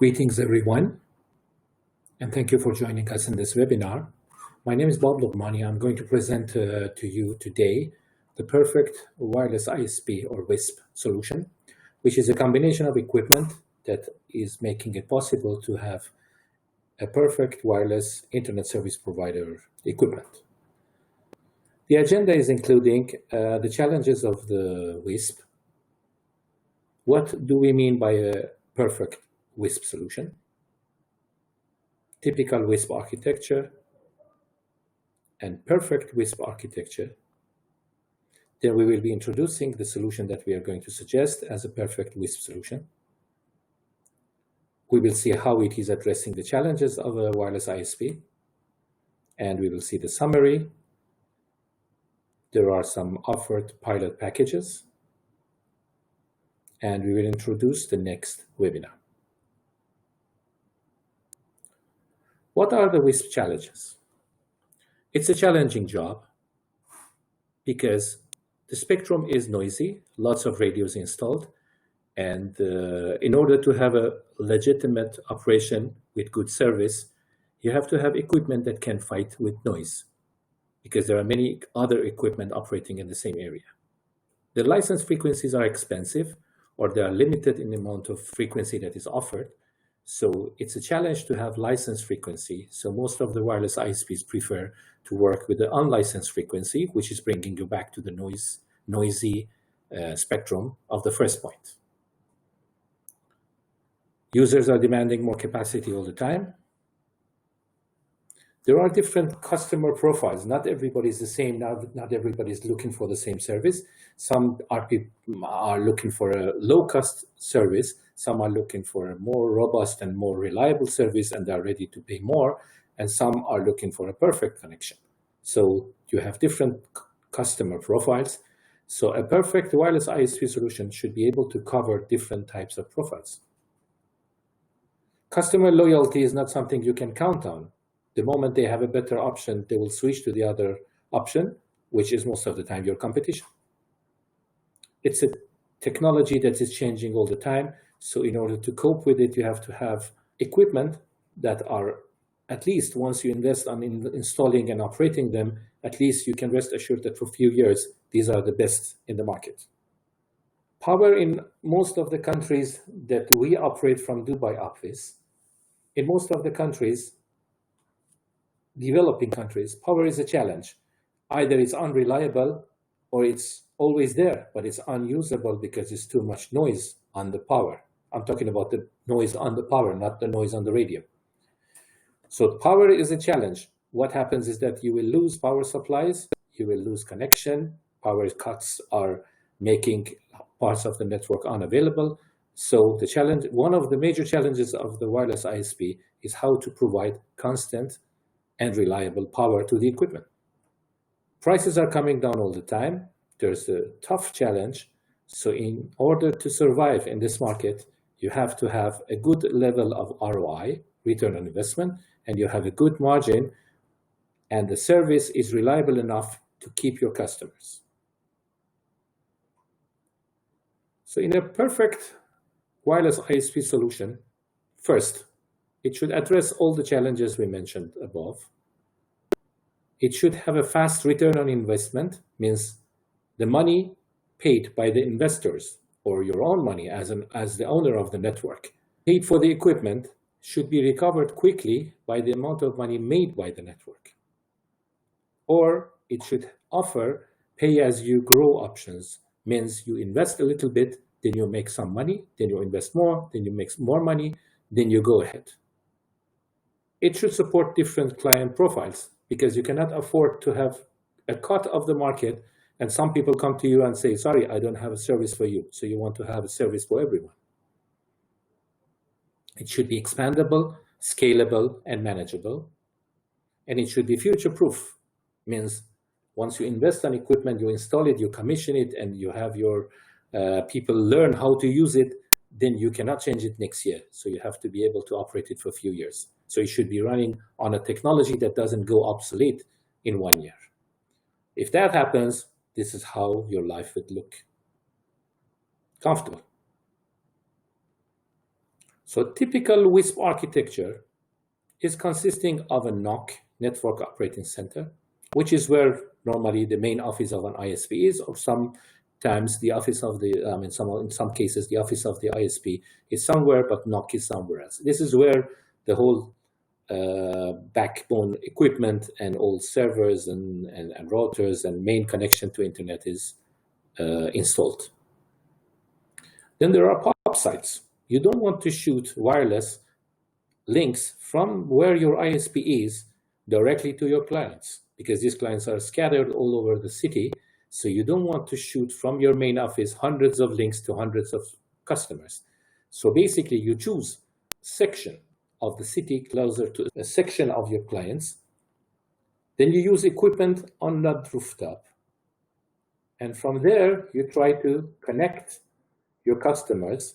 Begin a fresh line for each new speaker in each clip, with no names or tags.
Greetings, everyone, and thank you for joining us in this webinar. My name is Bob Lobmani. I'm going to present to you today the Perfect Wireless ISP or WISP solution, which is a combination of equipment that is making it possible to have a perfect wireless internet service provider equipment. The agenda is including the challenges of the WISP. What do we mean by a perfect WISP solution? Typical WISP architecture and perfect WISP architecture. Then we will be introducing the solution that we are going to suggest as a perfect WISP solution. We will see how it is addressing the challenges of a wireless ISP, and we will see the summary. There are some offered pilot packages, and we will introduce the next webinar. What are the WISP challenges? It's a challenging job because the spectrum is noisy, lots of radios installed, and in order to have a legitimate operation with good service, you have to have equipment that can fight with noise because there are many other equipment operating in the same area. The license frequencies are expensive, or they are limited in the amount of frequency that is offered. So it's a challenge to have licensed frequency. So most of the wireless ISPs prefer to work with the unlicensed frequency, which is bringing you back to the noisy spectrum of the first point. Users are demanding more capacity all the time. There are different customer profiles. Not everybody is the same. Not everybody is looking for the same service. Some are looking for a low-cost service. Some are looking for a more robust and more reliable service, and they're ready to pay more. And some are looking for a perfect connection. So you have different customer profiles. So a perfect wireless ISP solution should be able to cover different types of profiles. Customer loyalty is not something you can count on. The moment they have a better option, they will switch to the other option, which is most of the time your competition. It's a technology that is changing all the time. So in order to cope with it, you have to have equipment that are, at least once you invest on installing and operating them, at least you can rest assured that for a few years, these are the best in the market. Power in most of the countries that we operate from Dubai office, in most of the countries, developing countries, power is a challenge. Either it's unreliable or it's always there, but it's unusable because it's too much noise on the power. I'm talking about the noise on the power, not the noise on the radio. So power is a challenge. What happens is that you will lose power supplies, you will lose connection, power cuts are making parts of the network unavailable. So the challenge, one of the major challenges of the wireless ISP is how to provide constant and reliable power to the equipment. Prices are coming down all the time. There's a tough challenge. So in order to survive in this market, you have to have a good level of ROI, return on investment, and you have a good margin, and the service is reliable enough to keep your customers. So in a perfect wireless ISP solution, first, it should address all the challenges we mentioned above. It should have a fast return on investment, means the money paid by the investors or your own money as the owner of the network, paid for the equipment, should be recovered quickly by the amount of money made by the network. Or it should offer pay-as-you-grow options, means you invest a little bit, then you make some money, then you invest more, then you make more money, then you go ahead. It should support different client profiles because you cannot afford to have a cut of the market and some people come to you and say, sorry, I don't have a service for you. So you want to have a service for everyone. It should be expandable, scalable, and manageable. And it should be future-proof, means once you invest on equipment, you install it, you commission it, and you have your people learn how to use it, then you cannot change it next year. So you have to be able to operate it for a few years. So it should be running on a technology that doesn't go obsolete in 1 year. If that happens, this is how your life would look comfortable. So typical WISP architecture is consisting of a NOC, Network Operating Center, which is where normally the main office of an ISP is, or sometimes the office of the, in some cases, the office of the ISP is somewhere, but NOC is somewhere else. This is where the whole backbone equipment and all servers and routers and main connection to internet is installed. Then there are POP sites. You don't want to shoot wireless links from where your ISP is directly to your clients, because these clients are scattered all over the city. So you don't want to shoot from your main office hundreds of links to hundreds of customers. So basically you choose a section of the city closer to a section of your clients. Then you use equipment on that rooftop. And from there, you try to connect your customers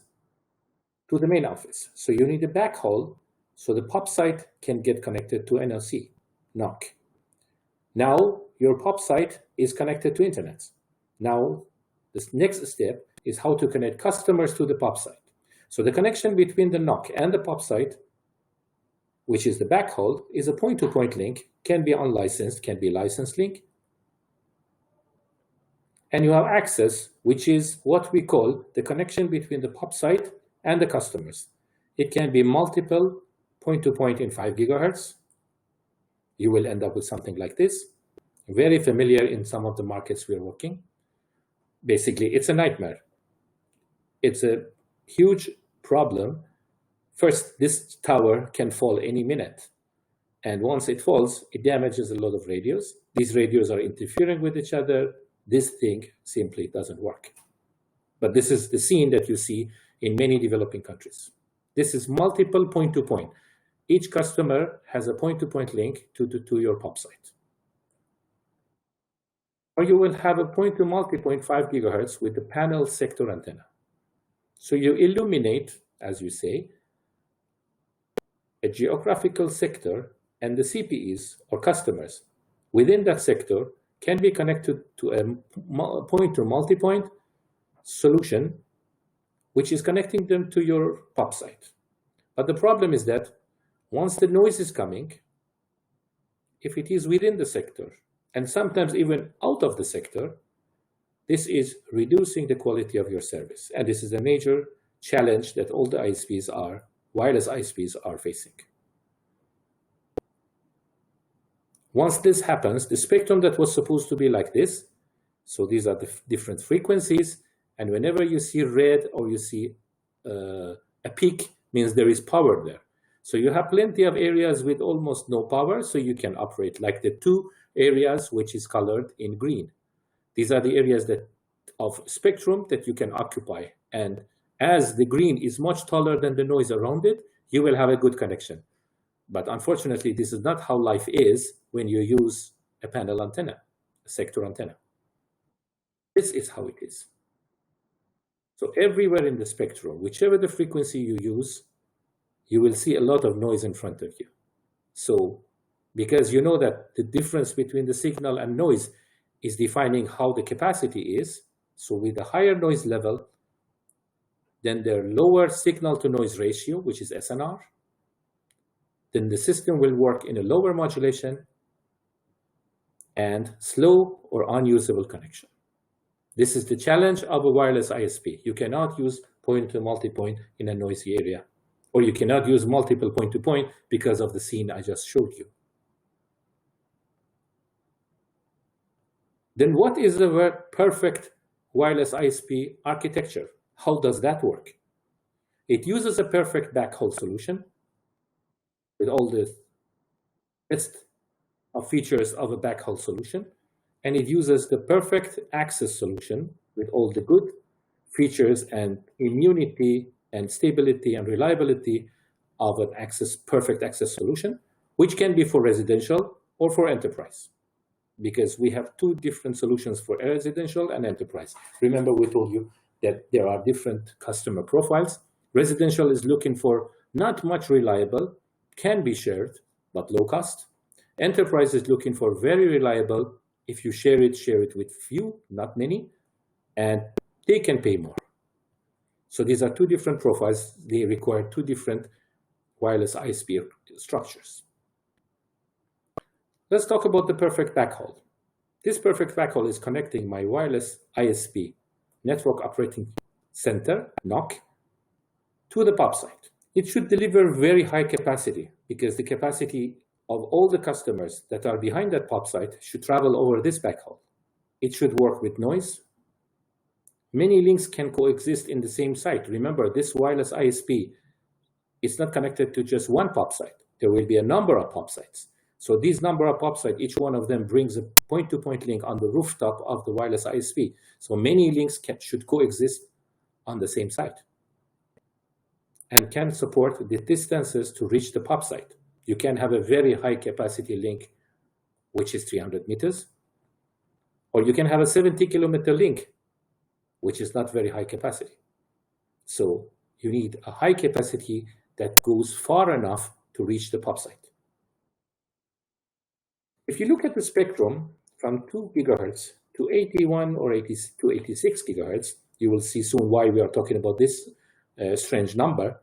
to the main office. So you need a backhaul so the POP site can get connected to NOC, NOC. Now your POP site is connected to internet. Now this next step is how to connect customers to the POP site. So the connection between the NOC and the POP site, which is the backhaul, is a point-to-point link, can be unlicensed, can be licensed link. And you have access, which is what we call the connection between the POP site and the customers. It can be multiple point-to-point in 5 gigahertz. You will end up with something like this. Very familiar in some of the markets we're working. Basically, it's a nightmare. It's a huge problem. First, this tower can fall any minute. And once it falls, it damages a lot of radios. These radios are interfering with each other. This thing simply doesn't work. But this is the scene that you see in many developing countries. This is multiple point-to-point. Each customer has a point-to-point link to your POP site. Or you will have a point-to-multipoint 5 gigahertz with the panel sector antenna. So you illuminate, as you say, a geographical sector, and the CPEs or customers within that sector can be connected to a point-to-multipoint solution, which is connecting them to your POP site. But the problem is that once the noise is coming, if it is within the sector, and sometimes even out of the sector, this is reducing the quality of your service. And this is a major challenge that all the ISPs wireless ISPs are facing. Once this happens, the spectrum that was supposed to be like this, so these are the different frequencies, and whenever you see red or you see a peak, means there is power there. So you have plenty of areas with almost no power, so you can operate like the 2 areas which is colored in green. These are the areas of spectrum that you can occupy. And as the green is much taller than the noise around it, you will have a good connection. But unfortunately, this is not how life is when you use a panel antenna, a sector antenna. This is how it is. So everywhere in the spectrum, whichever the frequency you use, you will see a lot of noise in front of you. So because you know that the difference between the signal and noise is defining how the capacity is, so with a higher noise level, then their lower signal-to-noise ratio, which is SNR, then the system will work in a lower modulation and slow or unusable connection. This is the challenge of a wireless ISP. You cannot use point-to-multipoint in a noisy area, or you cannot use multiple point-to-point because of the scene I just showed you. Then what is the perfect wireless ISP architecture? How does that work? It uses a perfect backhaul solution with all the best of features of a backhaul solution, and it uses the perfect access solution with all the good features and immunity and stability and reliability of an perfect access solution, which can be for residential or for enterprise, because we have 2 different solutions for residential and enterprise. Remember, we told you that there are different customer profiles. Residential is looking for not much reliable, can be shared, but low cost. Enterprise is looking for very reliable. If you share it with few, not many, and they can pay more. So these are two different profiles. They require two different wireless ISP structures. Let's talk about the perfect backhaul. This perfect backhaul is connecting my wireless ISP, Network Operating Center, NOC, to the POP site. It should deliver very high capacity because the capacity of all the customers that are behind that POP site should travel over this backhaul. It should work with noise. Many links can coexist in the same site. Remember, this wireless ISP is not connected to just one POP site. There will be a number of POP sites. So these number of POP sites, each one of them brings a point-to-point link on the rooftop of the wireless ISP. So many links should coexist on the same site and can support the distances to reach the POP site. You can have a very high capacity link, which is 300 meters, or you can have a 70-kilometer link, which is not very high capacity. So you need a high capacity that goes far enough to reach the POP site. If you look at the spectrum from 2 gigahertz to 81 or 86 gigahertz, you will see soon why we are talking about this strange number.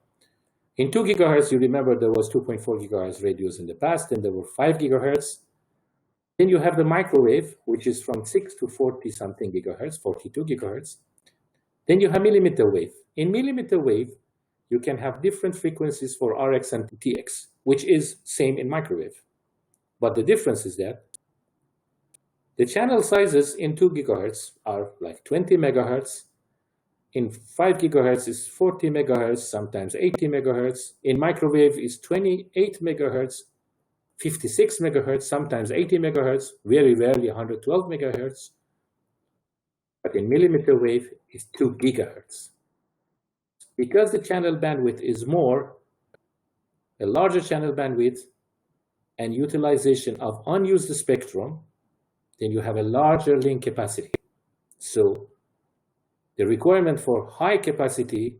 In 2 gigahertz, you remember there was 2.4 gigahertz radios in the past, and there were 5 gigahertz. Then you have the microwave, which is from 6 to 40-something gigahertz, 42 gigahertz. Then you have millimeter wave. In millimeter wave, you can have different frequencies for RX and TX, which is same in microwave. But the difference is that the channel sizes in 2 gigahertz are like 20 megahertz. In 5 gigahertz is 40 megahertz, sometimes 80 megahertz. In microwave is 28 megahertz, 56 megahertz, sometimes 80 megahertz, very rarely 112 megahertz. But in millimeter wave is 2 gigahertz. Because the channel bandwidth is more, a larger channel bandwidth and utilization of unused spectrum, then you have a larger link capacity. So the requirement for high capacity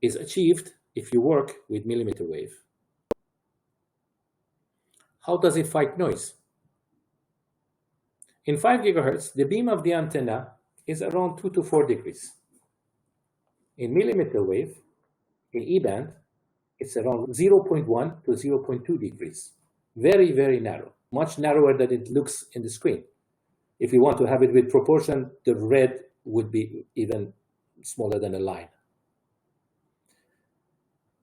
is achieved if you work with millimeter wave. How does it fight noise? In 5 gigahertz, the beam of the antenna is around 2 to 4 degrees. In millimeter wave, in E-band, it's around 0.1 to 0.2 degrees. Very, very narrow, much narrower than it looks in the screen. If you want to have it with proportion, the red would be even smaller than a line.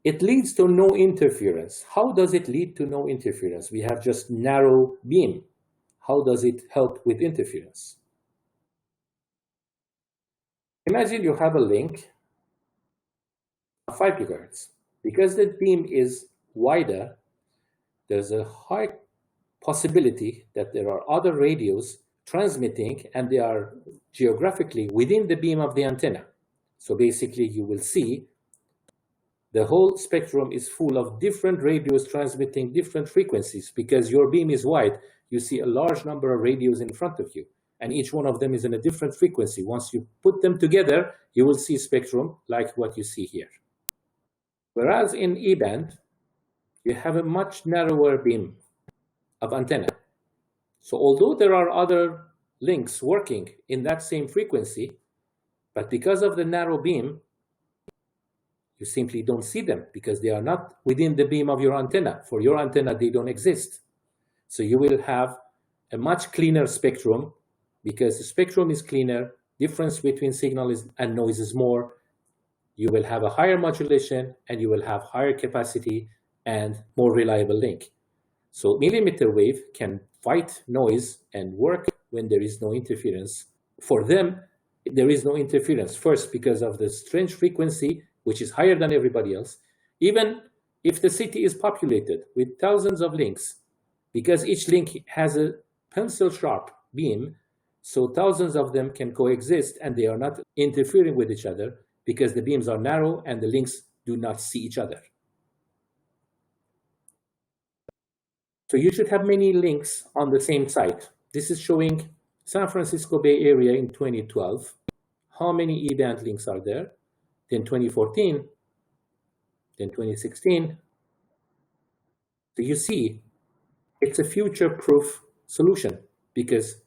It leads to no interference. How does it lead to no interference? We have just narrow beam. How does it help with interference? Imagine you have a link of 5 gigahertz. Because the beam is wider, there's a high possibility that there are other radios transmitting, and they are geographically within the beam of the antenna. So basically, you will see the whole spectrum is full of different radios transmitting different frequencies. Because your beam is wide, you see a large number of radios in front of you, and each one of them is in a different frequency. Once you put them together, you will see spectrum like what you see here. Whereas in E-band, you have a much narrower beam of antenna. So although there are other links working in that same frequency, but because of the narrow beam, you simply don't see them because they are not within the beam of your antenna. For your antenna, they don't exist. So you will have a much cleaner spectrum because the spectrum is cleaner, difference between signal and noise is more. You will have a higher modulation and you will have higher capacity and more reliable link. So millimeter wave can fight noise and work when there is no interference. For them, there is no interference. First, because of the strange frequency, which is higher than everybody else. Even if the city is populated with thousands of links, because each link has a pencil-sharp beam, so thousands of them can coexist and they are not interfering with each other because the beams are narrow and the links do not see each other. So you should have many links on the same site. This is showing San Francisco Bay Area in 2012. How many E-band links are there? Then 2014, then 2016. So you see, it's a future-proof solution because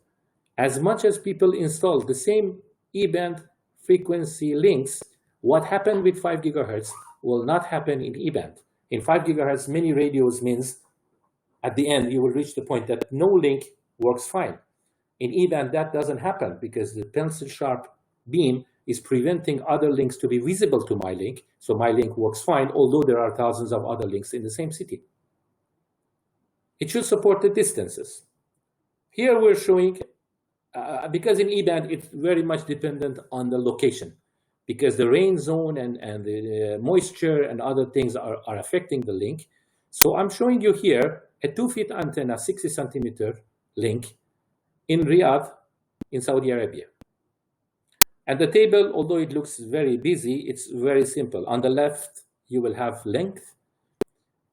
as much as people install the same E-band frequency links What happened with 5 gigahertz will not happen in E-band. In 5 gigahertz, many radios means at the end, you will reach the point that no link works fine. In E-band, that doesn't happen because the pencil-sharp beam is preventing other links to be visible to my link, so my link works fine, although there are thousands of other links in the same city. It should support the distances. Here we're showing, because in E-band, it's very much dependent on the location, because the rain zone and the moisture and other things are affecting the link. So I'm showing you here a 2-feet antenna, 60 centimeter link in Riyadh, in Saudi Arabia. And the table, although it looks very busy, it's very simple. On the left, you will have length.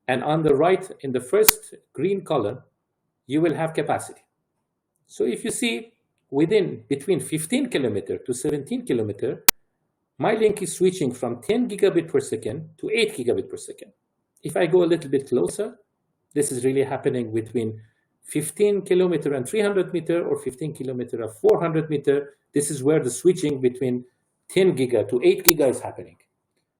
And on the right, in the first green column, you will have capacity. So if you see between 15 kilometer to 17 kilometer, my link is switching from 10 gigabit per second to 8 gigabit per second. If I go a little bit closer, this is really happening between 15 kilometer and 300 meter or 15 kilometer and 400 meter. This is where the switching between 10 giga to 8 giga is happening.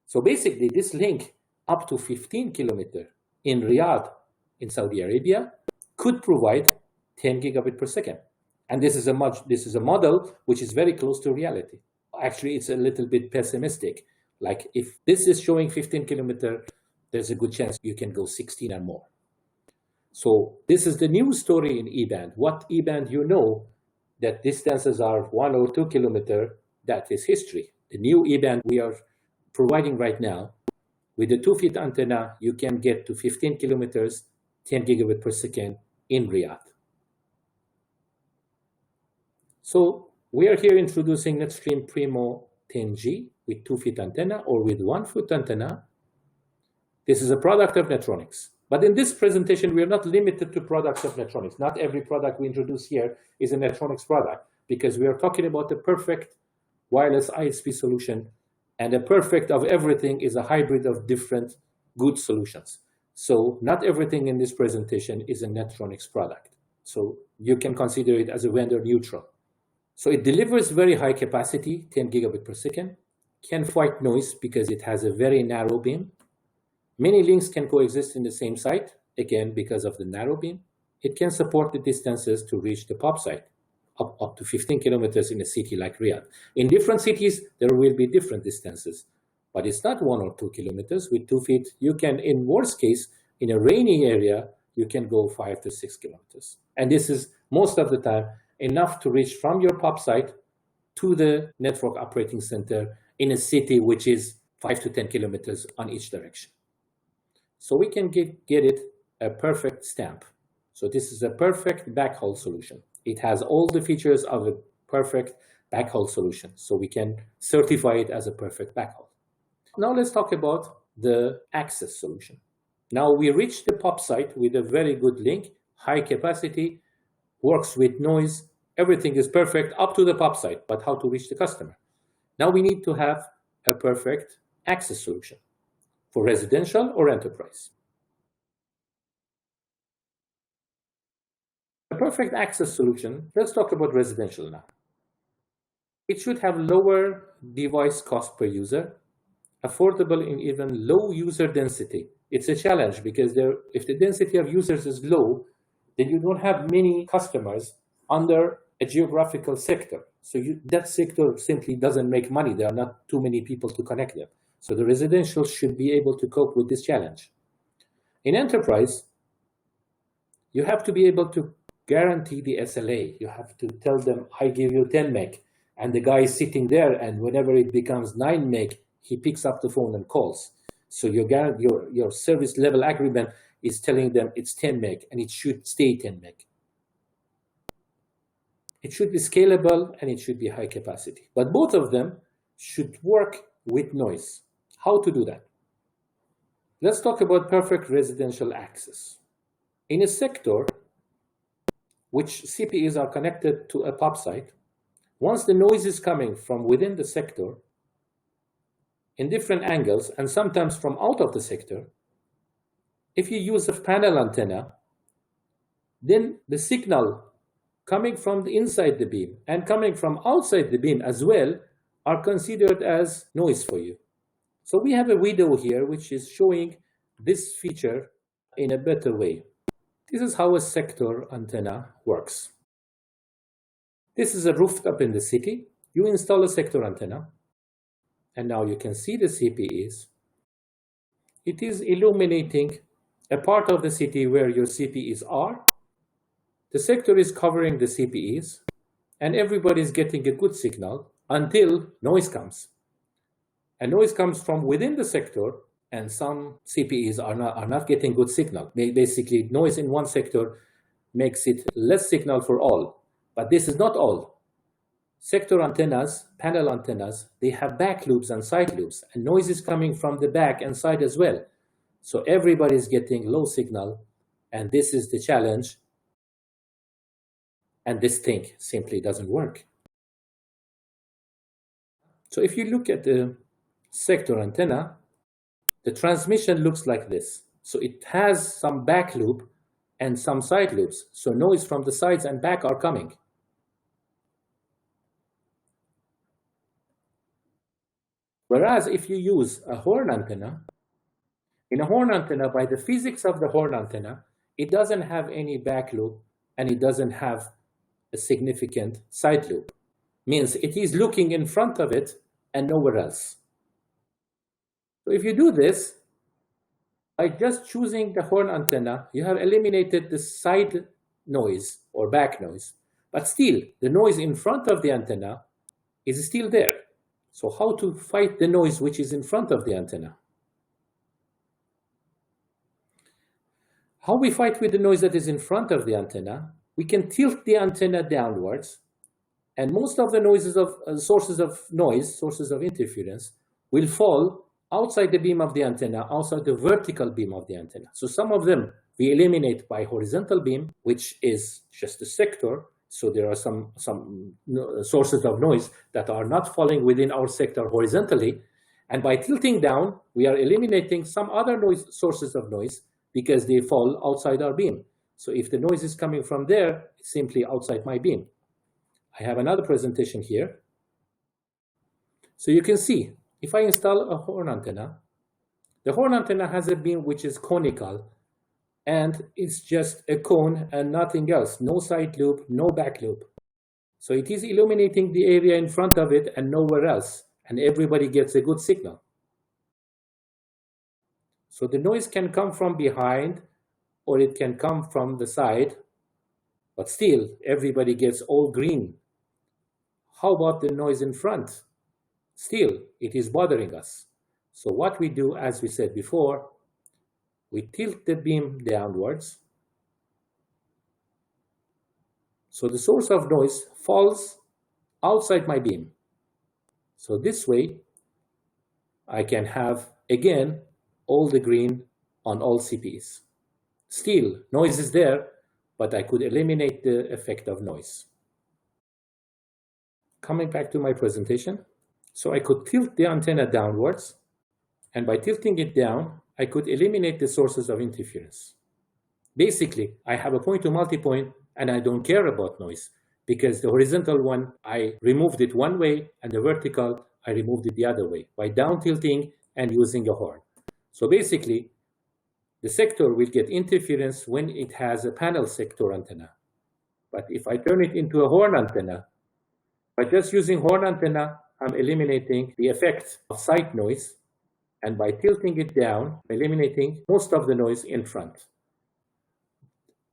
So basically this link up to 15 kilometer in Riyadh, in Saudi Arabia, could provide 10 gigabit per second. And this is a model which is very close to reality. Actually, it's a little bit pessimistic. Like if this is showing 15 kilometer, there's a good chance you can go 16 and more. So this is the new story in E-band. What E-band you know that distances are 1 or 2 kilometer, that is history. The new E-band we are providing right now, with the 2-feet antenna, you can get to 15 kilometers, 10 gigabit per second in Riyadh. So we are here introducing NetStream Primo 10G with 2-feet antenna or with 1-foot antenna. This is a product of Netronics. But in this presentation, we are not limited to products of Netronics. Not every product we introduce here is a Netronics product, because we are talking about the Perfect Wireless ISP solution, and a perfect of everything is a hybrid of different good solutions. So not everything in this presentation is a Netronics product. So you can consider it as a vendor neutral. So it delivers very high capacity, 10 gigabit per second, can fight noise because it has a very narrow beam. Many links can coexist in the same site, again, because of the narrow beam. It can support the distances to reach the POP site, up to 15 kilometers in a city like Riyadh. In different cities, there will be different distances, but it's not 1 or 2 kilometers. With 2 feet, you can, in worst case, in a rainy area, you can go 5 to 6 kilometers. And this is, most of the time, enough to reach from your POP site to the network operating center in a city which is 5 to 10 kilometers on each direction. So we can get it a perfect stamp. So this is a perfect backhaul solution. It has all the features of a perfect backhaul solution. So we can certify it as a perfect backhaul. Now let's talk about the access solution. Now we reach the POP site with a very good link, high capacity, works with noise, everything is perfect up to the POP site, but how to reach the customer? Now we need to have a perfect access solution for residential or enterprise. A perfect access solution, let's talk about residential now. It should have lower device cost per user, affordable in even low user density. It's a challenge because if the density of users is low, then you don't have many customers under a geographical sector. So that sector simply doesn't make money. There are not too many people to connect them. So the residential should be able to cope with this challenge. In enterprise, you have to be able to guarantee the SLA. You have to tell them, I give you 10 meg, and the guy is sitting there, and whenever it becomes 9 meg, he picks up the phone and calls. So your service level agreement is telling them it's 10 meg, and it should stay 10 meg. It should be scalable, and it should be high capacity. But both of them should work with noise. How to do that? Let's talk about perfect residential access. In a sector which CPEs are connected to a POP site, once the noise is coming from within the sector in different angles and sometimes from out of the sector, if you use a panel antenna, then the signal coming from the inside the beam and coming from outside the beam as well are considered as noise for you. So we have a video here which is showing this feature in a better way. This is how a sector antenna works. This is a rooftop in the city. You install a sector antenna, and now you can see the CPEs. It is illuminating a part of the city where your CPEs are. The sector is covering the CPEs, and everybody is getting a good signal until noise comes. And noise comes from within the sector, and some CPEs are not getting good signal. Basically, noise in one sector makes it less signal for all. But this is not all. Sector antennas, panel antennas, they have back loops and side loops, and noise is coming from the back and side as well. So everybody is getting low signal, and this is the challenge. And this thing simply doesn't work. So if you look at the sector antenna, the transmission looks like this. So it has some back loop and some side loops. So noise from the sides and back are coming. Whereas if you use a horn antenna, in a horn antenna, by the physics of the horn antenna, it doesn't have any back loop and it doesn't have a significant side loop. Means it is looking in front of it and nowhere else. So if you do this, by just choosing the horn antenna, you have eliminated the side noise or back noise, but still the noise in front of the antenna is still there. So how to fight the noise which is in front of the antenna? How we fight with the noise that is in front of the antenna? We can tilt the antenna downwards, and most of the noises of sources of noise, sources of interference, will fall outside the beam of the antenna, outside the vertical beam of the antenna. So some of them we eliminate by horizontal beam, which is just a sector. So there are some sources of noise that are not falling within our sector horizontally. And by tilting down, we are eliminating some other sources of noise because they fall outside our beam. So if the noise is coming from there, it's simply outside my beam. I have another presentation here. So you can see, if I install a horn antenna, the horn antenna has a beam which is conical, and it's just a cone and nothing else. No side loop, no back loop. So it is illuminating the area in front of it and nowhere else, and everybody gets a good signal. So the noise can come from behind or it can come from the side, but still everybody gets all green. How about the noise in front? Still, it is bothering us. So what we do, as we said before, we tilt the beam downwards. So the source of noise falls outside my beam. So this way, I can have, again, all the green on all CPs. Still, noise is there, but I could eliminate the effect of noise. Coming back to my presentation, so I could tilt the antenna downwards, and by tilting it down, I could eliminate the sources of interference. Basically, I have a point-to-multipoint, and I don't care about noise, because the horizontal one, I removed it one way, and the vertical, I removed it the other way, by down tilting and using a horn. So basically, the sector will get interference when it has a panel sector antenna. But if I turn it into a horn antenna, by just using horn antenna, I'm eliminating the effect of side noise, and by tilting it down, eliminating most of the noise in front.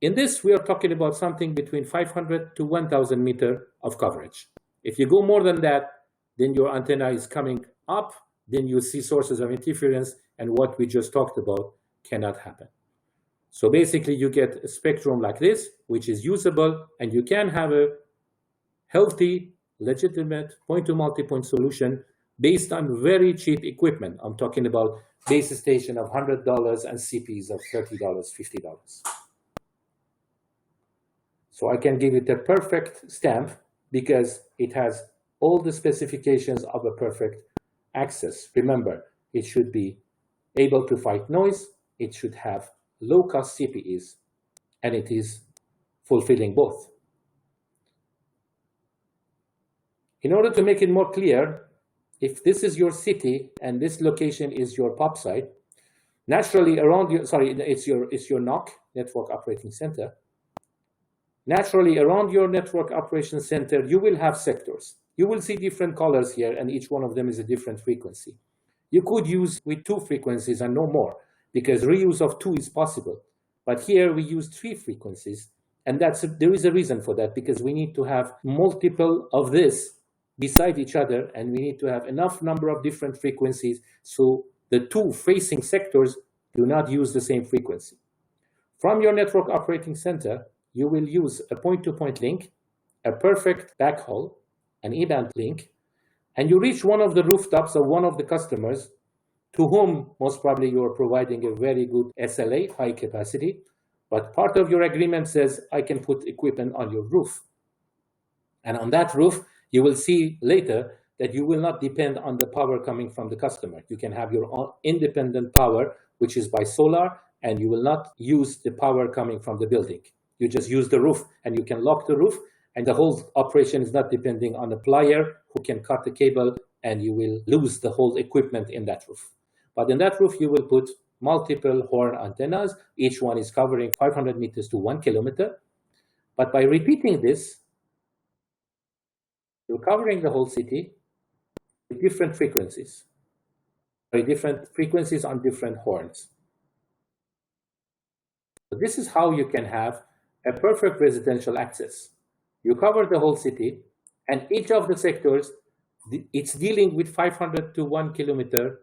In this, we are talking about something between 500 to 1,000 meters of coverage. If you go more than that, then your antenna is coming up, then you see sources of interference, and what we just talked about cannot happen. So basically, you get a spectrum like this, which is usable, and you can have a healthy, legitimate point-to-multipoint solution based on very cheap equipment. I'm talking about base station of $100 and CPs of $30, $50. So I can give it a perfect stamp because it has all the specifications of a perfect access. Remember, it should be able to fight noise, it should have low-cost CPEs, and it is fulfilling both. In order to make it more clear, if this is your city and this location is your POP site, naturally around you, sorry, it's your NOC, Network Operating Center. Naturally around your Network Operation Center, you will have sectors. You will see different colors here, and each one of them is a different frequency. You could use with 2 frequencies and no more, because reuse of 2 is possible. But here we use 3 frequencies, and there is a reason for that, because we need to have multiple of this beside each other, and we need to have enough number of different frequencies so the 2 facing sectors do not use the same frequency. From your Network Operating Center, you will use a point-to-point link, a perfect backhaul, an E-band link, and you reach one of the rooftops of one of the customers to whom most probably you are providing a very good SLA, high capacity, but part of your agreement says, I can put equipment on your roof. And on that roof, you will see later that you will not depend on the power coming from the customer. You can have your own independent power, which is by solar, and you will not use the power coming from the building. You just use the roof, and you can lock the roof, and the whole operation is not depending on a plier who can cut the cable, and you will lose the whole equipment in that roof. But in that roof, you will put multiple horn antennas. Each one is covering 500 meters to 1 kilometer. But by repeating this, you're covering the whole city with different frequencies, different frequencies on different horns. So this is how you can have a perfect residential access. You cover the whole city, and each of the sectors, it's dealing with 500 to 1 kilometer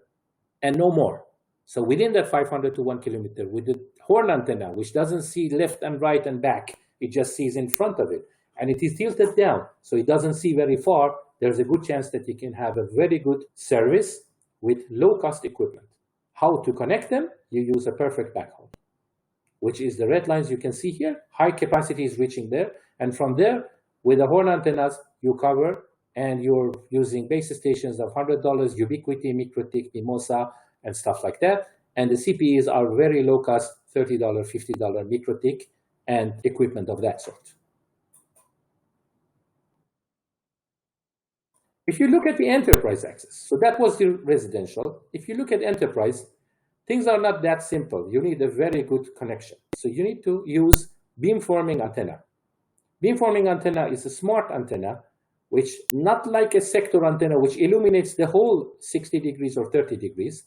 and no more. So within that 500 to 1 kilometer, with the horn antenna, which doesn't see left and right and back, it just sees in front of it. And it is tilted down, so it doesn't see very far. There's a good chance that you can have a very good service with low-cost equipment. How to connect them? You use a perfect backhaul, which is the red lines you can see here. High capacity is reaching there. And from there, with the horn antennas, you cover, and you're using base stations of $100, Ubiquiti, Mikrotik, Mimosa, and stuff like that. And the CPEs are very low cost, $30, $50 Mikrotik, and equipment of that sort. If you look at the enterprise access, so that was the residential. If you look at enterprise, things are not that simple. You need a very good connection. So you need to use beamforming antenna. Beamforming antenna is a smart antenna, which not like a sector antenna, which illuminates the whole 60 degrees or 30 degrees.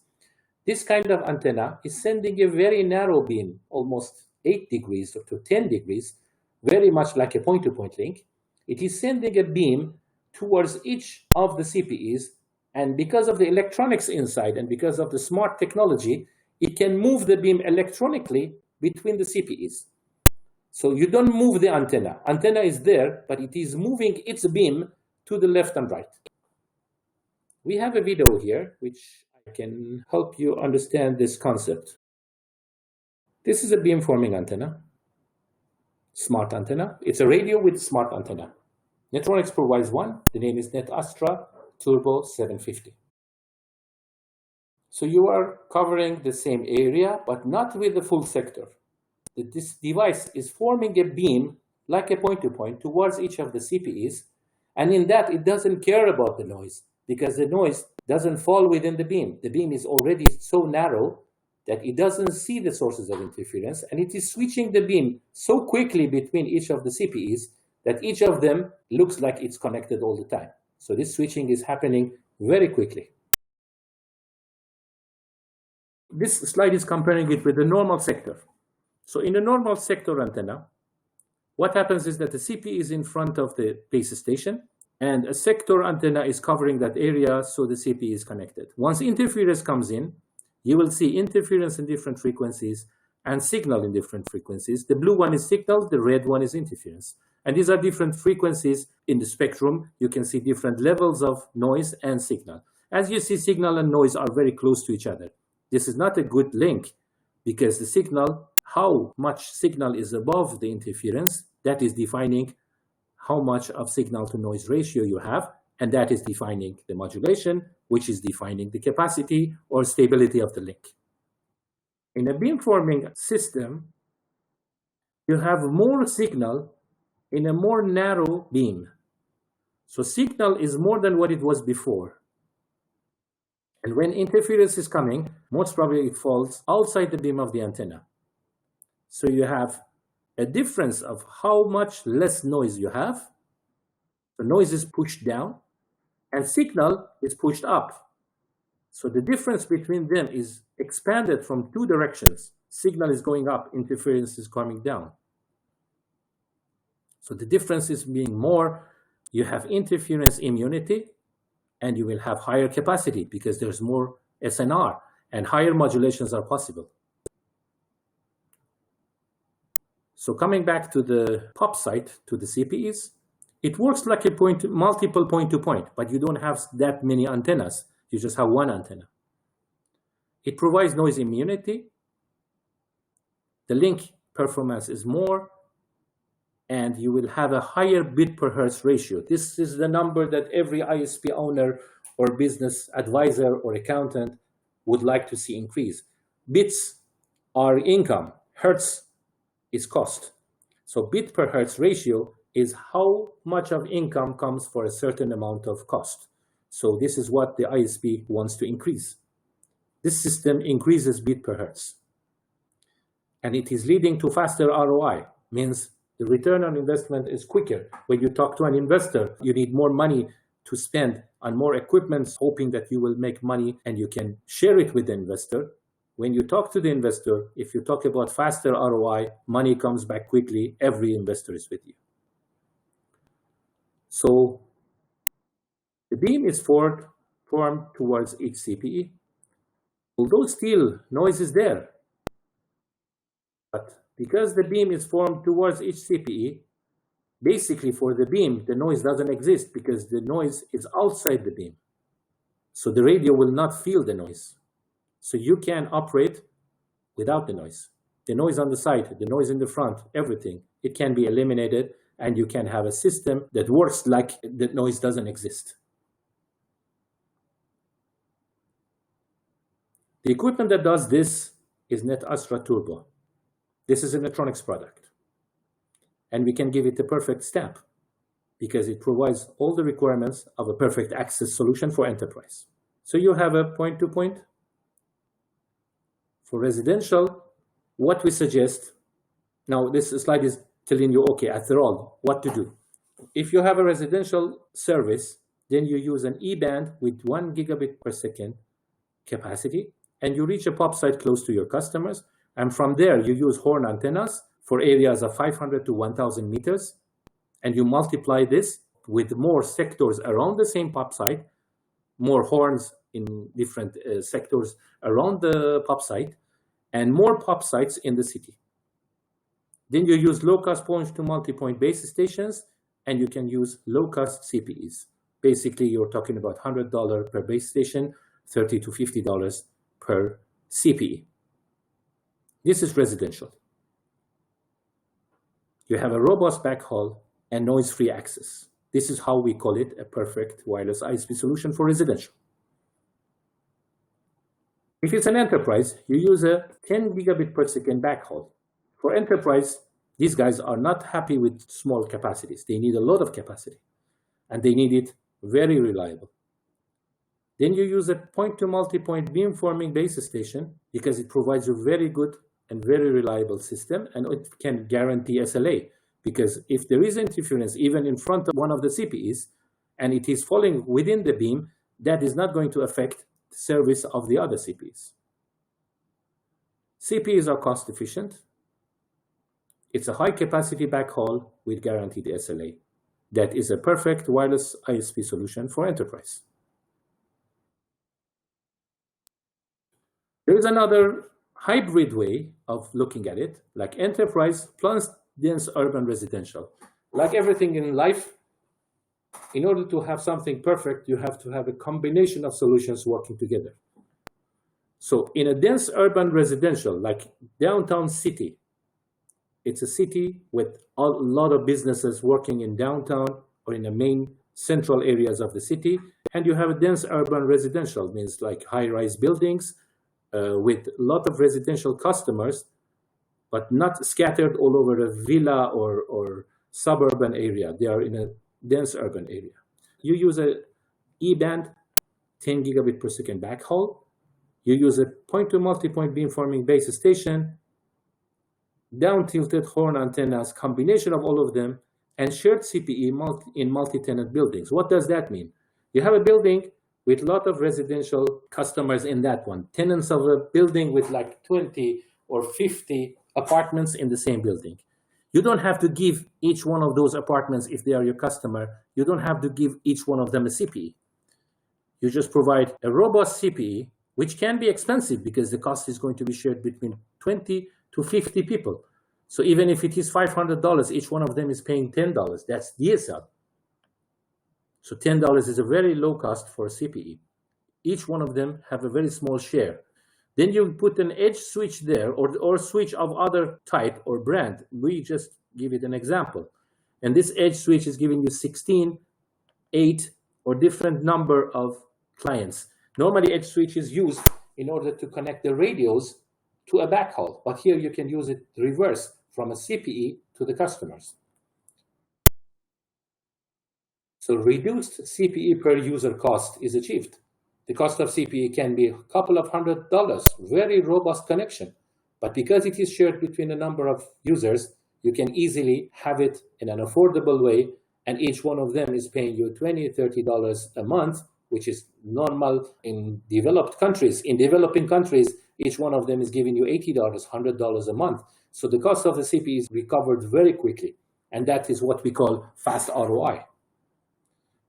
This kind of antenna is sending a very narrow beam, almost 8 degrees to 10 degrees, very much like a point-to-point link. It is sending a beam towards each of the CPEs, and because of the electronics inside and because of the smart technology, it can move the beam electronically between the CPEs. So you don't move the antenna. Antenna is there, but it is moving its beam to the left and right. We have a video here which can help you understand this concept. This is a beamforming antenna, smart antenna. It's a radio with smart antenna. Netronics provides one. The name is Net Astra Turbo 750. So you are covering the same area, but not with the full sector. This device is forming a beam like a point-to-point towards each of the CPEs, and in that it doesn't care about the noise, because the noise doesn't fall within the beam. The beam is already so narrow that it doesn't see the sources of interference, and it is switching the beam so quickly between each of the CPEs that each of them looks like it's connected all the time. So this switching is happening very quickly. This slide is comparing it with the normal sector. So in a normal sector antenna, what happens is that the CPE is in front of the base station, and a sector antenna is covering that area, so the CPE is connected. Once interference comes in, you will see interference in different frequencies and signal in different frequencies. The blue one is signal, the red one is interference. And these are different frequencies in the spectrum. You can see different levels of noise and signal. As you see, signal and noise are very close to each other. This is not a good link, because the signal, how much signal is above the interference, that is defining how much of signal to noise ratio you have, and that is defining the modulation, which is defining the capacity or stability of the link. In a beamforming system, you have more signal in a more narrow beam. So signal is more than what it was before. And when interference is coming, most probably it falls outside the beam of the antenna. So you have a difference of how much less noise you have. The noise is pushed down and signal is pushed up. So the difference between them is expanded from two directions. Signal is going up, interference is coming down. So the difference is being more, you have interference immunity, and you will have higher capacity because there's more SNR and higher modulations are possible. So coming back to the POP site, to the CPEs, it works like a multiple point-to-point, but you don't have that many antennas. You just have one antenna. It provides noise immunity. The link performance is more, and you will have a higher bit per hertz ratio. This is the number that every ISP owner or business advisor or accountant would like to see increase. Bits are income, hertz is cost. So bit per hertz ratio is how much of income comes for a certain amount of cost. So this is what the ISP wants to increase. This system increases bit per hertz. And it is leading to faster ROI, means the return on investment is quicker. When you talk to an investor, you need more money to spend on more equipment, hoping that you will make money and you can share it with the investor. When you talk to the investor, if you talk about faster ROI, money comes back quickly. Every investor is with you. So the beam is formed towards each CPE. Although still noise is there, but because the beam is formed towards each CPE, basically for the beam, the noise doesn't exist because the noise is outside the beam. So the radio will not feel the noise. So you can operate without the noise. The noise on the side, the noise in the front, everything, it can be eliminated and you can have a system that works like the noise doesn't exist. The equipment that does this is NetAstra Turbo. This is a Netronics product. And we can give it a perfect stamp because it provides all the requirements of a perfect access solution for enterprise. So you have a point-to-point. For residential, what we suggest, now this slide is telling you, okay, after all, what to do. If you have a residential service, then you use an E-band with 1 gigabit per second capacity, and you reach a POP site close to your customers. And from there, you use horn antennas for areas of 500 to 1,000 meters. And you multiply this with more sectors around the same POP site, more horns in different sectors around the POP site, and more POP sites in the city. Then you use low-cost point-to-multipoint base stations, and you can use low-cost CPEs. Basically, you're talking about $100 per base station, $30 to $50 per CPE. This is residential. You have a robust backhaul and noise-free access. This is how we call it a perfect wireless ISP solution for residential. If it's an enterprise, you use a 10 gigabit per second backhaul. For enterprise, these guys are not happy with small capacities. They need a lot of capacity, and they need it very reliable. Then you use a point-to-multipoint beamforming base station because it provides a very good and very reliable system, and it can guarantee SLA because if there is interference even in front of one of the CPEs and it is falling within the beam, that is not going to affect the service of the other CPEs. CPEs are cost efficient. It's a high capacity backhaul with guaranteed SLA. That is a perfect wireless ISP solution for enterprise. There is another hybrid way of looking at it, like enterprise plus dense urban residential. Like everything in life, in order to have something perfect, you have to have a combination of solutions working together. So in a dense urban residential, like downtown city, it's a city with a lot of businesses working in downtown or in the main central areas of the city, and you have a dense urban residential, means like high-rise buildings, with a lot of residential customers, but not scattered all over a villa or suburban area. They are in a dense urban area. You use a E-band 10 gigabit per second backhaul. You use a point-to-multipoint beamforming base station, down-tilted horn antennas, combination of all of them, and shared CPE in multi-tenant buildings. What does that mean? You have a building with a lot of residential customers in that one, tenants of a building with like 20 or 50 apartments in the same building. You don't have to give each one of those apartments, if they are your customer, you don't have to give each one of them a CPE. You just provide a robust CPE, which can be expensive because the cost is going to be shared between 20 to 50 people. So even if it is $500, each one of them is paying $10. That's DSL. So $10 is a very low cost for a CPE. Each one of them have a very small share. Then you put an edge switch there, or switch of other type or brand. We just give it an example. And this edge switch is giving you 16, 8, or different number of clients. Normally, edge switch is used in order to connect the radios to a backhaul. But here you can use it reverse from a CPE to the customers. So reduced CPE per user cost is achieved. The cost of CPE can be a couple of $100, very robust connection. But because it is shared between a number of users, you can easily have it in an affordable way, and each one of them is paying you $20, $30 a month, which is normal in developed countries. In developing countries, each one of them is giving you $80, $100 a month. So the cost of the CPE is recovered very quickly, and that is what we call fast ROI.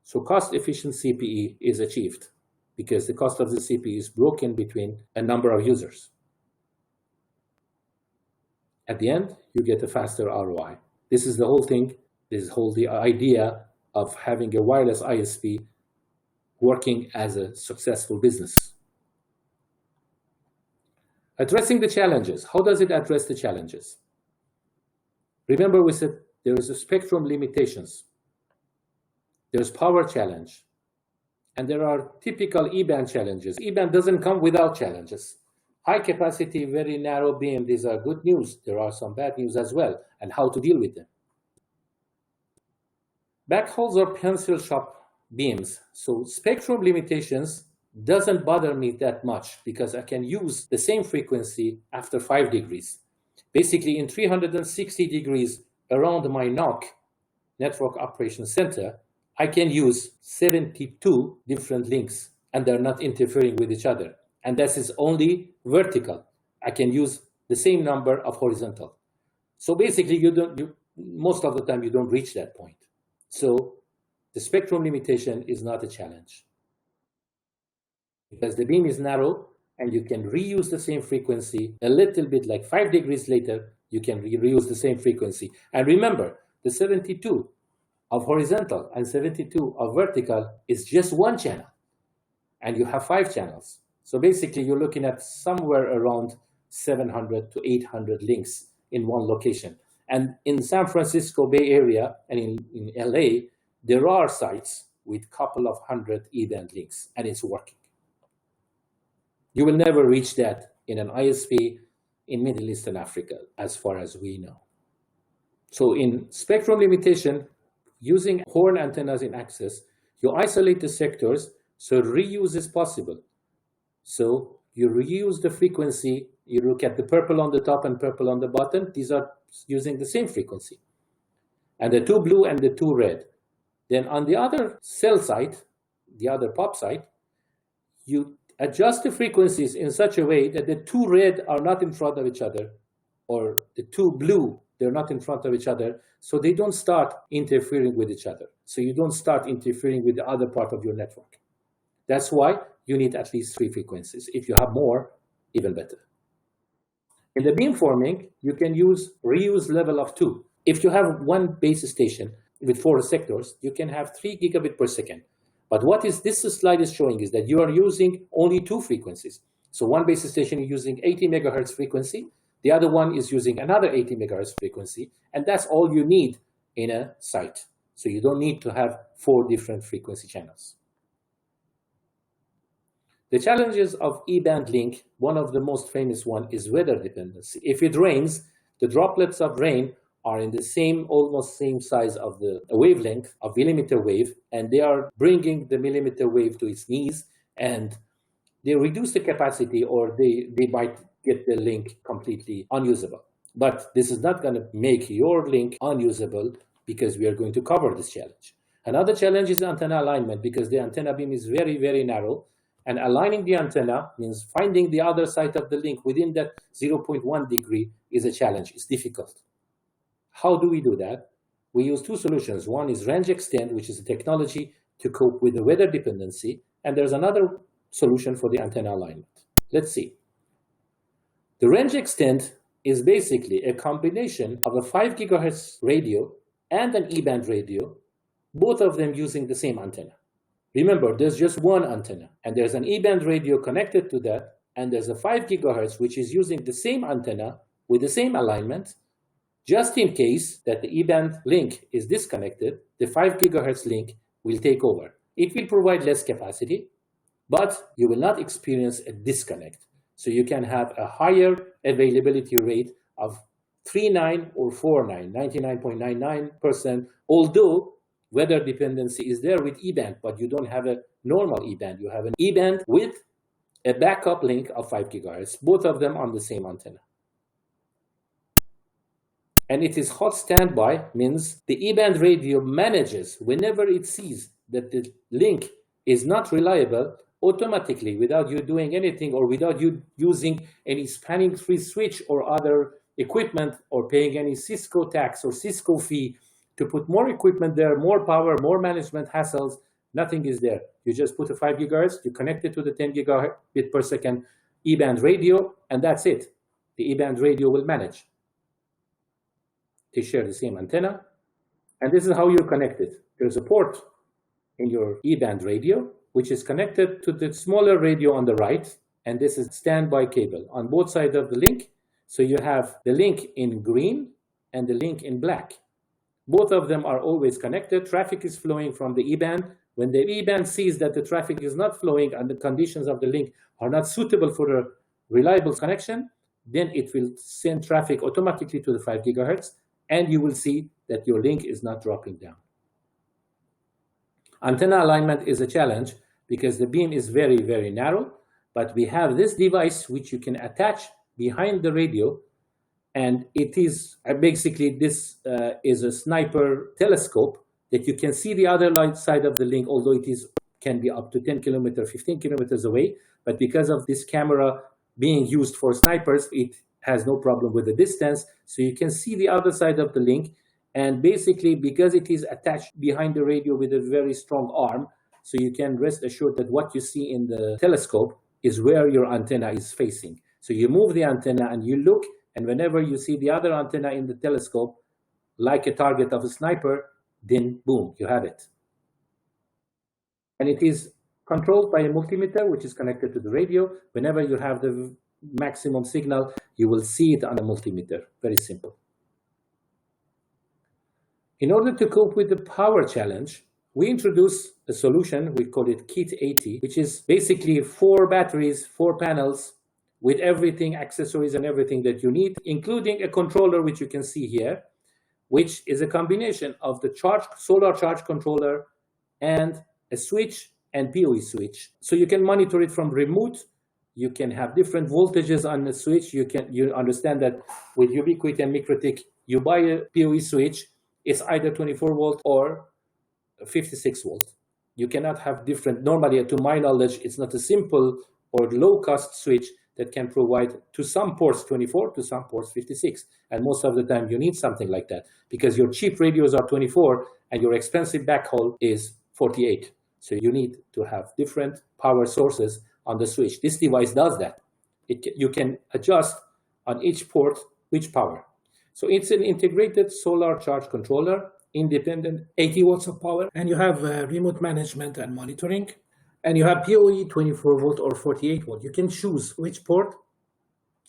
So cost-efficient CPE is achieved because the cost of the CPE is broken between a number of users. At the end, you get a faster ROI. This is the whole thing, the idea of having a wireless ISP working as a successful business. Addressing the challenges. How does it address the challenges? Remember, we said there is a spectrum limitations. There's power challenge. And there are typical E-band challenges. E-band doesn't come without challenges. High capacity, very narrow beam, these are good news. There are some bad news as well, and how to deal with them. Backhauls are pencil sharp beams. So spectrum limitations doesn't bother me that much because I can use the same frequency after 5 degrees. Basically, in 360 degrees around my NOC, Network Operations Center, I can use 72 different links, and they're not interfering with each other. And this is only vertical. I can use the same number of horizontal. So basically, most of the time, you don't reach that point. So the spectrum limitation is not a challenge because the beam is narrow and you can reuse the same frequency a little bit, like 5 degrees later, you can reuse the same frequency. And remember, the 72 of horizontal and 72 of vertical is just one channel, and you have 5 channels. So basically, you're looking at somewhere around 700 to 800 links in one location. And in San Francisco Bay Area and in LA, there are sites with a couple of 100 E-band links, and it's working. You will never reach that in an ISP in Middle East and Africa, as far as we know. So in spectrum limitation, using horn antennas in access, you isolate the sectors so reuse is possible. So you reuse the frequency. You look at the purple on the top and purple on the bottom. These are using the same frequency. And the 2 blue and the 2 red. Then on the other cell site, the other POP site, you adjust the frequencies in such a way that the 2 red are not in front of each other, or the 2 blue, they're not in front of each other, so they don't start interfering with each other. So you don't start interfering with the other part of your network. That's why you need at least 3 frequencies. If you have more, even better. In the beamforming, you can use reuse level of 2. If you have one base station with 4 sectors, you can have 3 gigabit per second. But what this slide is showing is that you are using only 2 frequencies. So one base station is using 80 megahertz frequency. The other one is using another 80 megahertz frequency. And that's all you need in a site. So you don't need to have 4 different frequency channels. The challenges of E-band link, one of the most famous one is weather dependency. If it rains, the droplets of rain are in the same, almost same size of the wavelength of millimeter wave, and they are bringing the millimeter wave to its knees. and they reduce the capacity, or they might get the link completely unusable. But this is not going to make your link unusable, because we are going to cover this challenge. Another challenge is antenna alignment, because the antenna beam is very, very narrow, and aligning the antenna means finding the other side of the link within that 0.1 degree is a challenge. It's difficult. How do we do that? We use two solutions. One is range extend, which is a technology to cope with the weather dependency, and there's another solution for the antenna alignment. Let's see. The range extend is basically a combination of a 5 gigahertz radio and an E-band radio, both of them using the same antenna. Remember, there's just one antenna, and there's an E-band radio connected to that, and there's a 5 gigahertz which is using the same antenna with the same alignment. Just in case that the E-band link is disconnected, the 5 gigahertz link will take over. It will provide less capacity, but you will not experience a disconnect. So you can have a higher availability rate of 3.9 or 4.9, 99.99%, although weather dependency is there with E-band, but you don't have a normal E-band. You have an E-band with a backup link of 5 gigahertz, both of them on the same antenna. And it is hot standby, means the E-band radio manages, whenever it sees that the link is not reliable, automatically, without you doing anything, or without you using any spanning tree switch or other equipment, or paying any Cisco tax or Cisco fee to put more equipment there, more power, more management hassles, nothing is there. You just put a 5 gigahertz, you connect it to the 10 gigabit per second E-band radio, and that's it. The E-band radio will manage. They share the same antenna, and this is how you're connected. There's a port in your E-band radio, which is connected to the smaller radio on the right, and this is standby cable on both sides of the link. So you have the link in green and the link in black. Both of them are always connected. Traffic is flowing from the E-band. When the E-band sees that the traffic is not flowing and the conditions of the link are not suitable for a reliable connection, then it will send traffic automatically to the 5 gigahertz, and you will see that your link is not dropping down. Antenna alignment is a challenge because the beam is very, very narrow, but we have this device which you can attach behind the radio, and it is basically, this is a sniper telescope that you can see the other side of the link, although it can be up to 10 kilometers, 15 kilometers away. But because of this camera being used for snipers, it has no problem with the distance. So you can see the other side of the link. And basically, because it is attached behind the radio with a very strong arm, so you can rest assured that what you see in the telescope is where your antenna is facing. So you move the antenna and you look, and whenever you see the other antenna in the telescope, like a target of a sniper, then boom, you have it. And it is controlled by a multimeter, which is connected to the radio. Whenever you have the maximum signal, you will see it on a multimeter. Very simple. In order to cope with the power challenge, we introduced a solution, we call it Kit 80, which is basically 4 batteries, 4 panels, with everything, accessories and everything that you need, including a controller, which you can see here, which is a combination of the solar charge controller and a switch and PoE switch. So you can monitor it from remote. You can have different voltages on the switch. You understand that with Ubiquiti and MikroTik, you buy a PoE switch, it's either 24 volt or 56 volt. You cannot have different. Normally, to my knowledge, it's not a simple or low-cost switch that can provide to some ports 24, to some ports 56. And most of the time, you need something like that because your cheap radios are 24 and your expensive backhaul is 48. So you need to have different power sources on the switch. This device does that. You can adjust on each port which power. So it's an integrated solar charge controller, independent, 80 watts of power, and you have remote management and monitoring, and you have PoE 24 volt or 48 volt. You can choose which port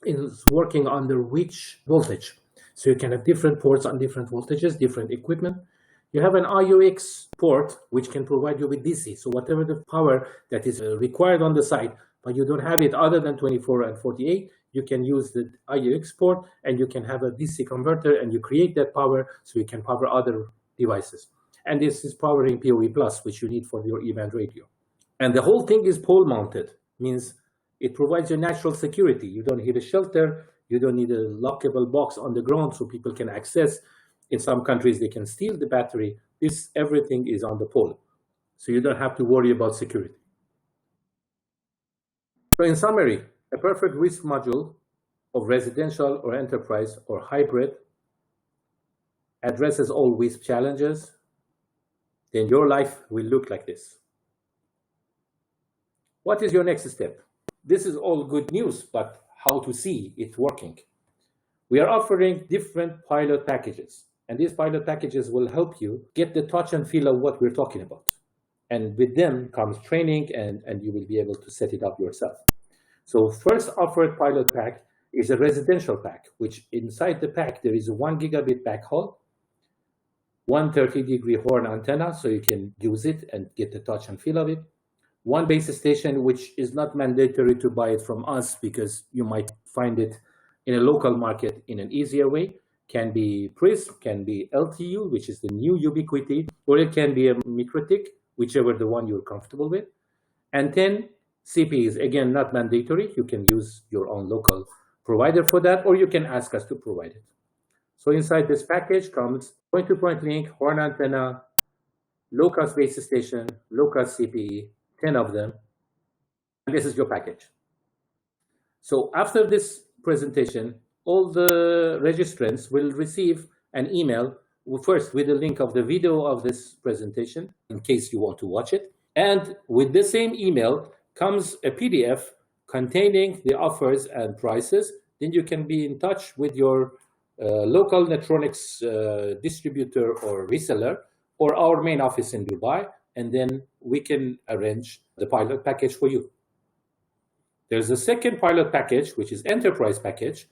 is working under which voltage. So you can have different ports on different voltages, different equipment. You have an IUX port, which can provide you with DC. So whatever the power that is required on the site, but you don't have it other than 24 and 48, you can use the IUX port and you can have a DC converter and you create that power so you can power other devices. And this is powering PoE Plus, which you need for your E-band radio. And the whole thing is pole mounted, means it provides you natural security. You don't need a shelter, you don't need a lockable box on the ground so people can access. In some countries, they can steal the battery. This everything is on the pole, so you don't have to worry about security. So in summary, a Perfect WISP module of residential or enterprise or hybrid addresses all WISP challenges, then your life will look like this. What is your next step? This is all good news, but how to see it working? We are offering different pilot packages, and these pilot packages will help you get the touch and feel of what we're talking about. And with them comes training, and you will be able to set it up yourself. So first offered pilot pack is a residential pack, which inside the pack there is a 1 gigabit backhaul, 130-degree horn antenna, so you can use it and get the touch and feel of it. One base station, which is not mandatory to buy it from us because you might find it in a local market in an easier way. Can be Prism, can be LTU, which is the new Ubiquiti, or it can be a MikroTik, whichever the one you're comfortable with. And 10 CPEs, again, not mandatory. You can use your own local provider for that, or you can ask us to provide it. So inside this package comes point-to-point link, horn antenna, low-cost base station, low-cost CPE, 10 of them, and this is your package. So after this presentation, all the registrants will receive an email, first with a link of the video of this presentation, in case you want to watch it. And with the same email comes a PDF containing the offers and prices. Then you can be in touch with your local Netronics distributor or reseller, or our main office in Dubai, and then we can arrange the pilot package for you. There's a second pilot package, which is enterprise package.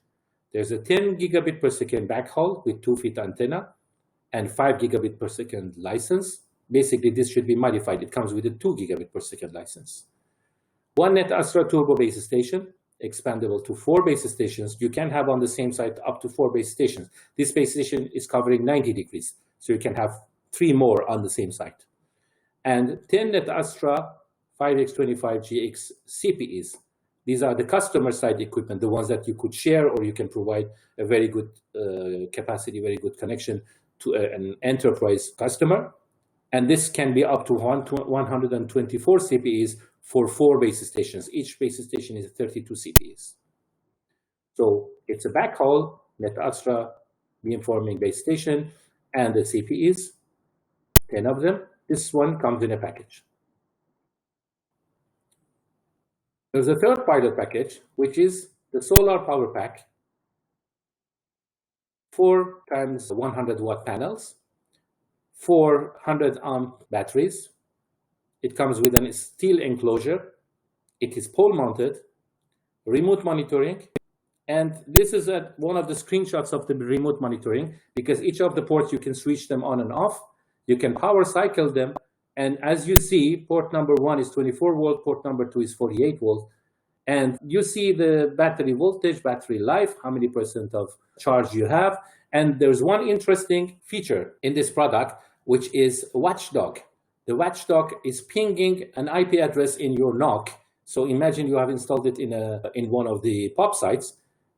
There's a 10 gigabit per second backhaul with 2 feet antenna and 5 gigabit per second license. Basically, this should be modified. It comes with a 2 gigabit per second license. One Net Astra Turbo base station, expandable to 4 base stations. You can have on the same site up to 4 base stations. This base station is covering 90 degrees, so you can have 3 more on the same site. And 10 Net Astra 5X25GX CPEs. These are the customer side equipment, the ones that you could share, or you can provide a very good capacity, very good connection to an enterprise customer. And this can be up to 124 CPEs for 4 base stations. Each base station is 32 CPEs. So it's a backhaul, Net Astra beamforming base station, and the CPEs, 10 of them. This one comes in a package. There's a third pilot package, which is the solar power pack, 4 times 100 watt panels, 400 amp batteries. It comes with a steel enclosure. It is pole mounted, remote monitoring. And this is one of the screenshots of the remote monitoring, because each of the ports, you can switch them on and off. You can power cycle them. And as you see, port number 1 is 24 volt, port number 2 is 48 volt. And you see the battery voltage, battery life, how many % of charge you have. And there's one interesting feature in this product, which is Watchdog. The Watchdog is pinging an IP address in your NOC. So imagine you have installed it in one of the POP sites,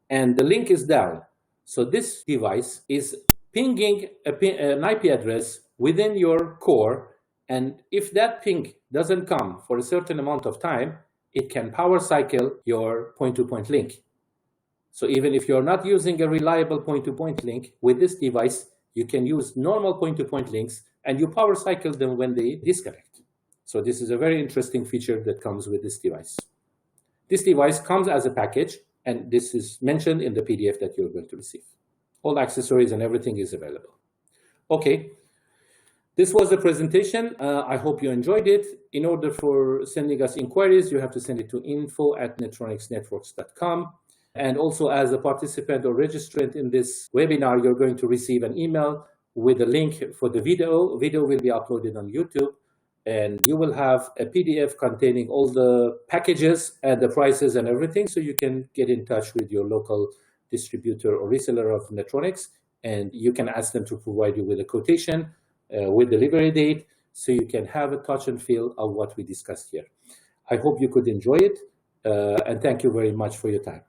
and the link is down. So this device is pinging an IP address within your core. And if that ping doesn't come for a certain amount of time, it can power cycle your point-to-point link. So even if you're not using a reliable point-to-point link, with this device, you can use normal point-to-point links, and you power cycle them when they disconnect. So this is a very interesting feature that comes with this device. This device comes as a package, and this is mentioned in the PDF that you're going to receive. All accessories and everything is available. Okay. This was the presentation. I hope you enjoyed it. In order for sending us inquiries, you have to send it to info@netronicsnetworks.com. And also, as a participant or registrant in this webinar, you're going to receive an email with a link for the video. Video will be uploaded on YouTube, and you will have a PDF containing all the packages and the prices and everything, so you can get in touch with your local distributor or reseller of Netronics, and you can ask them to provide you with a quotation with delivery date, so you can have a touch and feel of what we discussed here. I hope you could enjoy it, and thank you very much for your time.